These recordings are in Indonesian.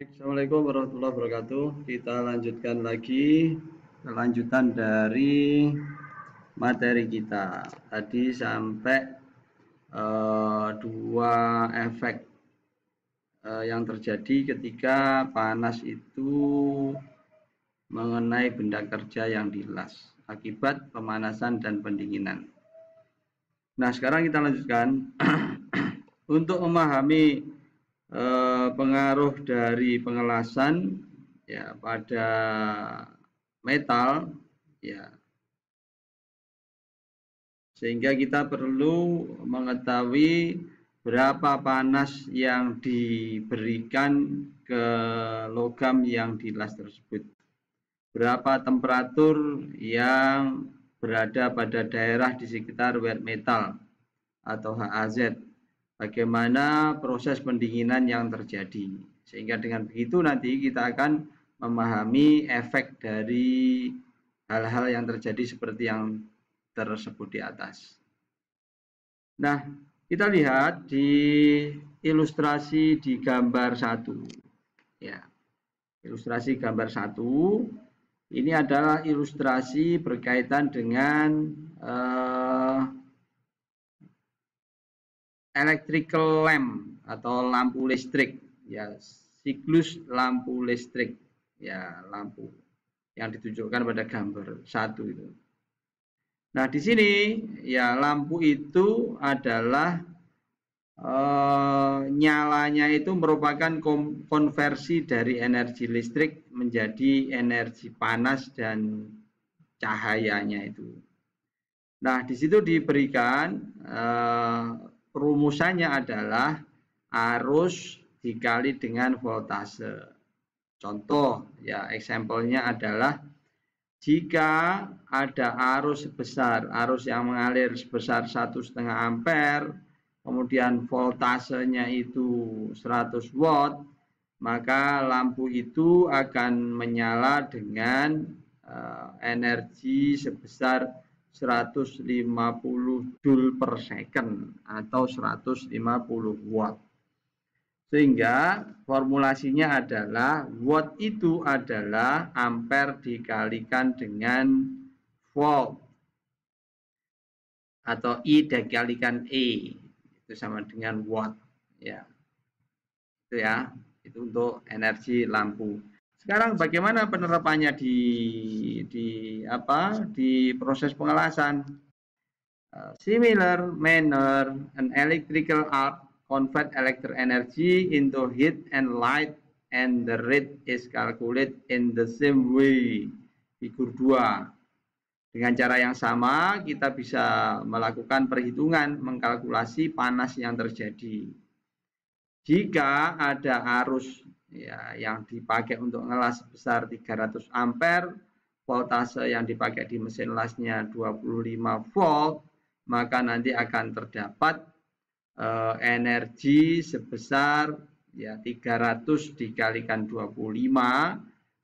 Assalamualaikum warahmatullahi wabarakatuh. Kita lanjutkan lagi kelanjutan dari materi kita. Tadi sampai dua efek yang terjadi ketika panas itu mengenai benda kerja yang dilas akibat pemanasan dan pendinginan. Nah, sekarang kita lanjutkan untuk memahami pengaruh dari pengelasan ya pada metal ya, sehingga kita perlu mengetahui berapa panas yang diberikan ke logam yang dilas tersebut, berapa temperatur yang berada pada daerah di sekitar wet metal atau HAZ, bagaimana proses pendinginan yang terjadi. Sehingga dengan begitu nanti kita akan memahami efek dari hal-hal yang terjadi seperti yang tersebut di atas. Nah, kita lihat di ilustrasi di gambar 1. Ya, ilustrasi gambar 1 ini adalah ilustrasi berkaitan dengan electrical lamp atau lampu listrik, ya, siklus lampu listrik, ya, lampu yang ditunjukkan pada gambar 1 itu. Nah, di sini ya lampu itu adalah nyalanya itu merupakan konversi dari energi listrik menjadi energi panas dan cahayanya itu. Nah, di situ diberikan rumusannya adalah arus dikali dengan voltase. Contoh ya, example-nya adalah jika ada arus yang mengalir sebesar 1,5 ampere, kemudian voltasenya itu 100 watt, maka lampu itu akan menyala dengan energi sebesar 150 joule per second atau 150 watt. Sehingga formulasinya adalah watt itu adalah ampere dikalikan dengan volt atau I dikalikan E, itu sama dengan watt ya. Itu ya, itu untuk energi lampu. Sekarang bagaimana penerapannya di proses pengelasan? Similar manner, an electrical arc convert electric energy into heat and light, and the rate is calculated in the same way. Figur 2. Dengan cara yang sama kita bisa melakukan perhitungan mengkalkulasi panas yang terjadi. Jika ada arus ya, yang dipakai untuk ngelas sebesar 300 ampere, voltase yang dipakai di mesin lasnya 25 volt, maka nanti akan terdapat energi sebesar ya 300 dikalikan 25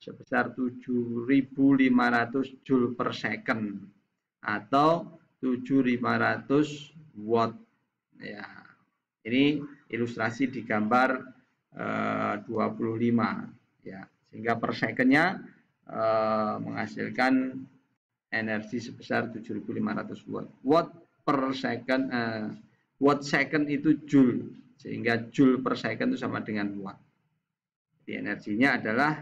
sebesar 7.500 joule per second atau 7.500 watt ya. Ini ilustrasi di gambar 25 ya, sehingga per secondnya menghasilkan energi sebesar 7.500 watt. Watt per second, watt second itu joule, sehingga joule per second itu sama dengan watt. Jadi energinya adalah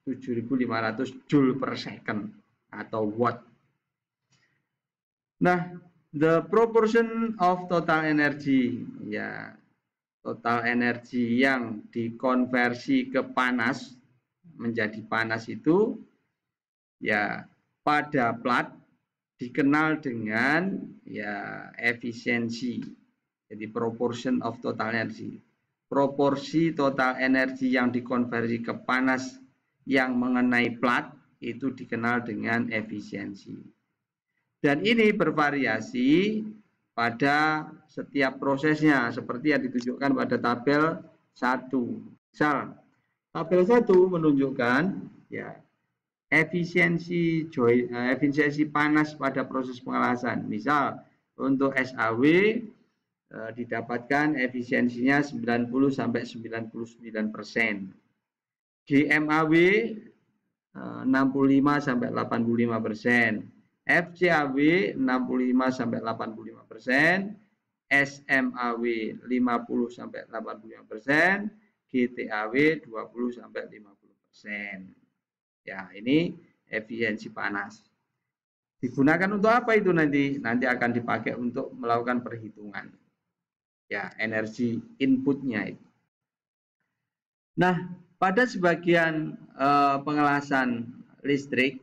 7.500 joule per second atau watt. Nah, the proportion of total energy, ya, total energi yang dikonversi ke panas menjadi panas itu ya pada plat dikenal dengan ya efisiensi. Jadi proportion of total energy, proporsi total energi yang dikonversi ke panas yang mengenai plat itu dikenal dengan efisiensi. Dan ini bervariasi pada setiap prosesnya seperti yang ditunjukkan pada tabel 1. Misal tabel 1 menunjukkan ya efisiensi panas pada proses pengelasan. Misal untuk SAW didapatkan efisiensinya 90 sampai 99%. GMAW 65 sampai 85%, FCAW 65 sampai 85%, SMAW 50 sampai 85%, GTAW 20 sampai 50%. Ya, ini efisiensi panas. Digunakan untuk apa itu nanti? Nanti akan dipakai untuk melakukan perhitungan. Ya, energi inputnya itu. Nah, pada sebagian pengelasan listrik,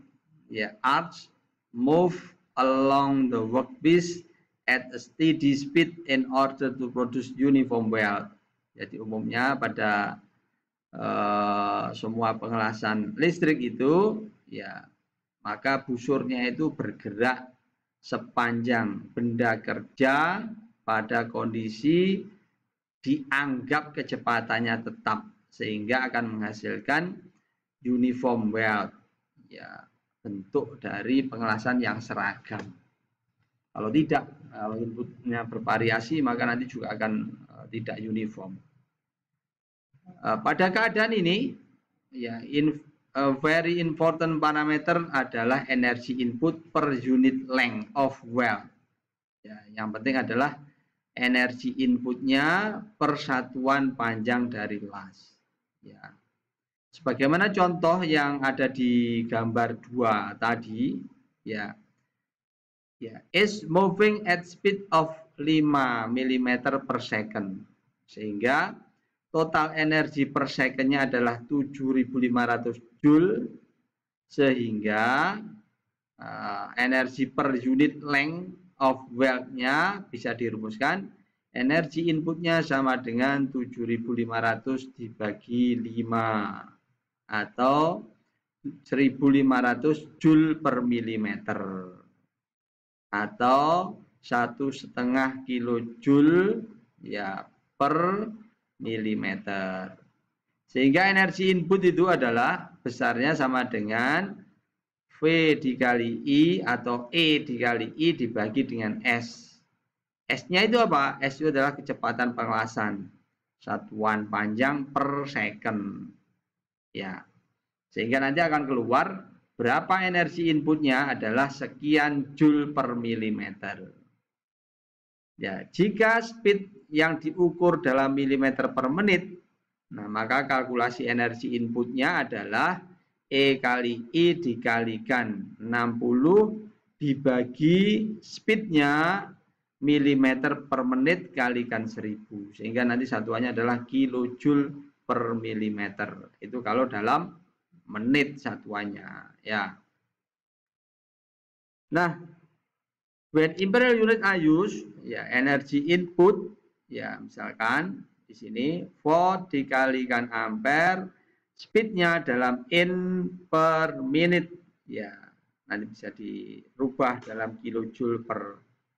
ya, arcs move along the workpiece at a steady speed in order to produce uniform weld. Jadi umumnya pada semua pengelasan listrik itu, ya, maka busurnya itu bergerak sepanjang benda kerja pada kondisi dianggap kecepatannya tetap, sehingga akan menghasilkan uniform weld, ya, bentuk dari pengelasan yang seragam. Kalau tidak, kalau inputnya bervariasi, maka nanti juga akan tidak uniform. Pada keadaan ini, ya, very important parameter adalah energi input per unit length of weld. Ya, yang penting adalah energi inputnya per satuan panjang dari las. Ya. Sebagaimana contoh yang ada di gambar 2 tadi, ya, is moving at speed of 5 mm per second, sehingga total energi per secondnya adalah 7.500 joule, sehingga energi per unit length of weld-nya bisa dirumuskan energi inputnya sama dengan 7.500 dibagi 5 atau 1.500 joule per milimeter atau 1,5 kilojoule, ya, per milimeter. Sehingga energi input itu adalah besarnya sama dengan V dikali I atau E dikali I dibagi dengan S. S-nya itu apa? S itu adalah kecepatan pengelasan, satuan panjang per second. Ya. Sehingga nanti akan keluar berapa energi inputnya adalah sekian joule per milimeter. Ya, jika speed yang diukur dalam milimeter per menit, nah, maka kalkulasi energi inputnya adalah E kali I dikalikan 60 dibagi speednya milimeter per menit kalikan 1000. Sehingga nanti satuannya adalah kilojoule per milimeter. Itu kalau dalam menit satuannya. Ya. Nah, when imperial unit are used, ya, energi input, ya, misalkan di sini volt dikalikan ampere, speednya dalam in per minute, ya, nanti bisa dirubah dalam kilojoule per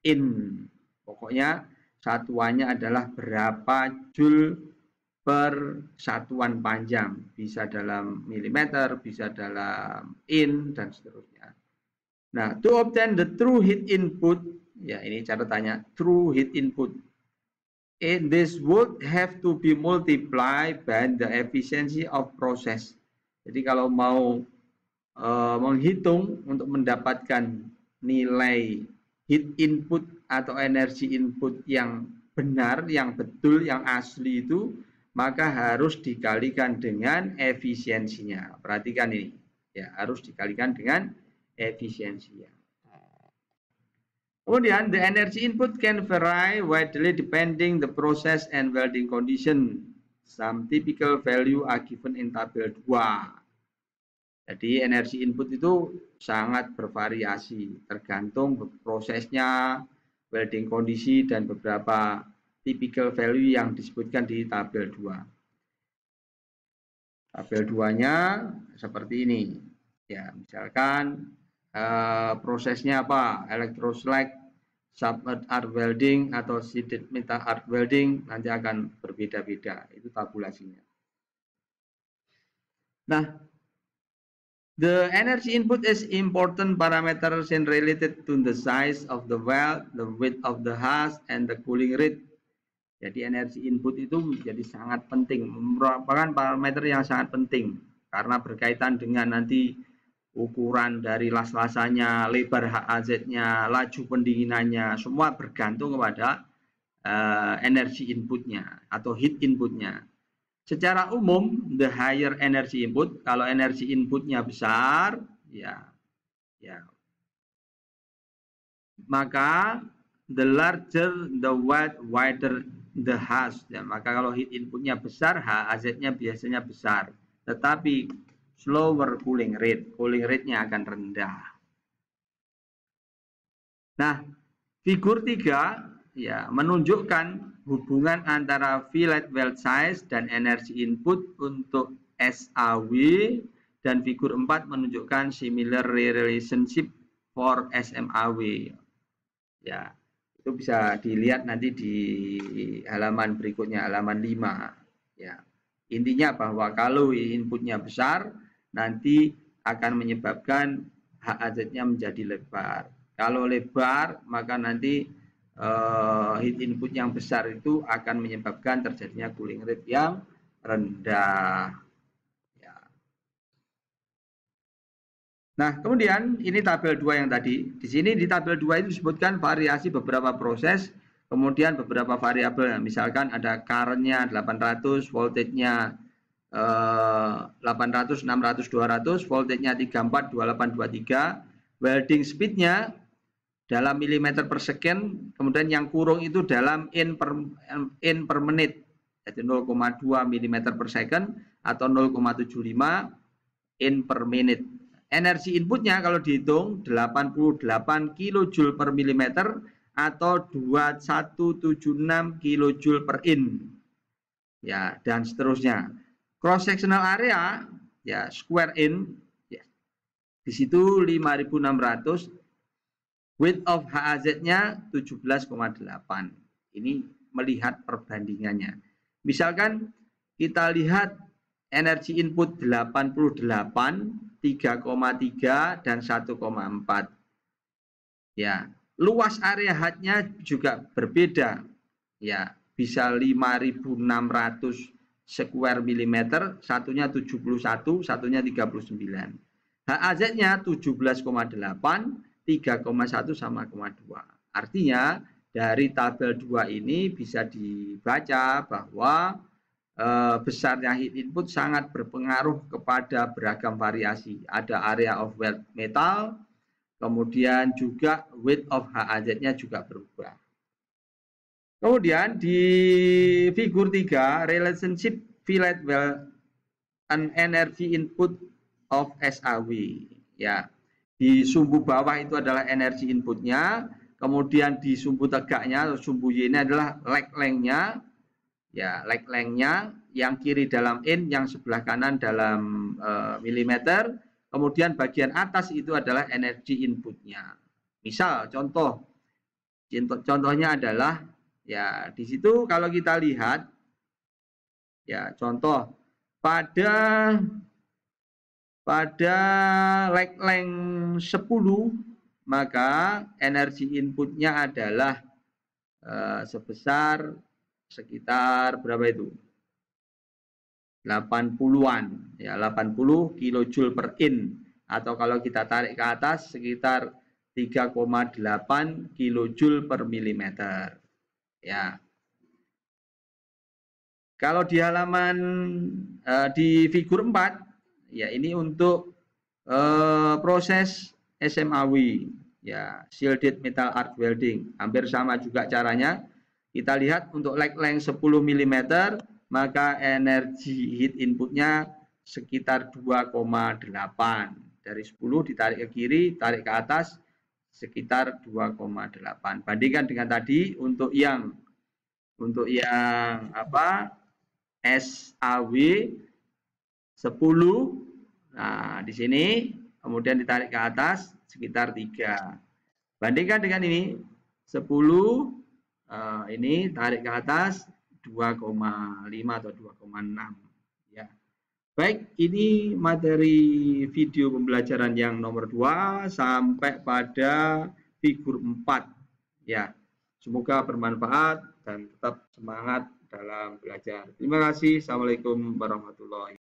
in. Pokoknya satuannya adalah berapa joule per satuan panjang, bisa dalam milimeter, bisa dalam in, dan seterusnya. Nah, to obtain the true heat input, ya, ini catatannya true heat input. This would have to be multiplied by the efficiency of process. Jadi kalau mau menghitung untuk mendapatkan nilai heat input atau energi input yang benar, yang betul, yang asli itu, maka harus dikalikan dengan efisiensinya. Perhatikan ini, ya, harus dikalikan dengan efisiensinya. Kemudian, the energy input can vary widely depending the process and welding condition. Some typical value are given in tabel 2. Jadi energi input itu sangat bervariasi, tergantung prosesnya, welding kondisi, dan beberapa typical value yang disebutkan di tabel 2. Tabel 2-nya seperti ini. Ya, misalkan prosesnya apa? Electroslag, sub-earth arc welding, atau sheeted metal arc welding, nanti akan berbeda-beda. Itu tabulasinya. Nah, the energy input is important parameters in related to the size of the weld, the width of the hash, and the cooling rate. Jadi energi input itu menjadi sangat penting, merupakan parameter yang sangat penting karena berkaitan dengan nanti ukuran dari las-lasannya, lebar HAZ-nya, laju pendinginannya, semua bergantung kepada energi inputnya atau heat inputnya. Secara umum, the higher energy input, kalau energi inputnya besar, ya maka the larger the wider the hash, ya, maka kalau heat inputnya besar, HAZ-nya biasanya besar, tetapi slower cooling rate-nya akan rendah. Nah, figur 3 ya menunjukkan hubungan antara fillet weld size dan energi input untuk SAW, dan figur 4 menunjukkan similar relationship for SMAW. Ya, itu bisa dilihat nanti di halaman berikutnya, halaman 5. Ya. Intinya bahwa kalau inputnya besar, nanti akan menyebabkan HAZ-nya menjadi lebar. Kalau lebar, maka nanti heat input yang besar itu akan menyebabkan terjadinya cooling rate yang rendah. Nah, kemudian ini tabel 2 yang tadi. Di sini di tabel 2 itu disebutkan variasi beberapa proses, kemudian beberapa variabel. Misalkan ada current-nya 800, voltage-nya 800, 600, 200, voltage-nya 34, 28, 23, welding speed-nya dalam milimeter per second, kemudian yang kurung itu dalam in per menit, yaitu 0,2 mm per second atau 0,75 in per minute. Energi inputnya kalau dihitung 88 kJ per milimeter atau 2176 kJ per in. Ya, dan seterusnya. Cross sectional area ya square in ya. Di situ 5600, width of HAZ-nya 17,8. Ini melihat perbandingannya. Misalkan kita lihat energi input 88, 3,3 dan 1,4. Ya, luas area HAZ-nya juga berbeda. Ya, bisa 5600 square millimeter, satunya 71, satunya 39. HAZ-nya 17,8, 3,1 sama 0,2. Artinya dari tabel 2 ini bisa dibaca bahwa besarnya heat input sangat berpengaruh kepada beragam variasi. Ada area of weld metal, kemudian juga width of HAZ-nya juga berubah. Kemudian di figur 3, relationship fillet weld and energy input of SAW. Ya, di sumbu bawah itu adalah energi inputnya, kemudian di sumbu tegaknya atau sumbu Y ini adalah leg length-nya. Ya, leg length-nya, yang kiri dalam in, yang sebelah kanan dalam milimeter. Kemudian bagian atas itu adalah energi inputnya. Misal contohnya adalah ya di situ kalau kita lihat ya contoh pada leg length 10, maka energi inputnya adalah sebesar sekitar berapa itu? 80-an, ya 80 kJ per in, atau kalau kita tarik ke atas sekitar 3,8 kJ per milimeter. Ya. Kalau di halaman di figur 4, ya ini untuk proses SMAW, ya shielded metal arc welding, hampir sama juga caranya. Kita lihat untuk leg length 10 mm, maka energi heat inputnya sekitar 2,8. Dari 10 ditarik ke kiri, tarik ke atas sekitar 2,8. Bandingkan dengan tadi untuk yang apa? SAW 10. Nah, di sini kemudian ditarik ke atas sekitar 3. Bandingkan dengan ini 10, ini tarik ke atas 2,5 atau 2,6 ya. Baik, ini materi video pembelajaran yang nomor 2 sampai pada figur 4 ya. Semoga bermanfaat dan tetap semangat dalam belajar. Terima kasih. Assalamualaikum warahmatullahi wabarakatuh.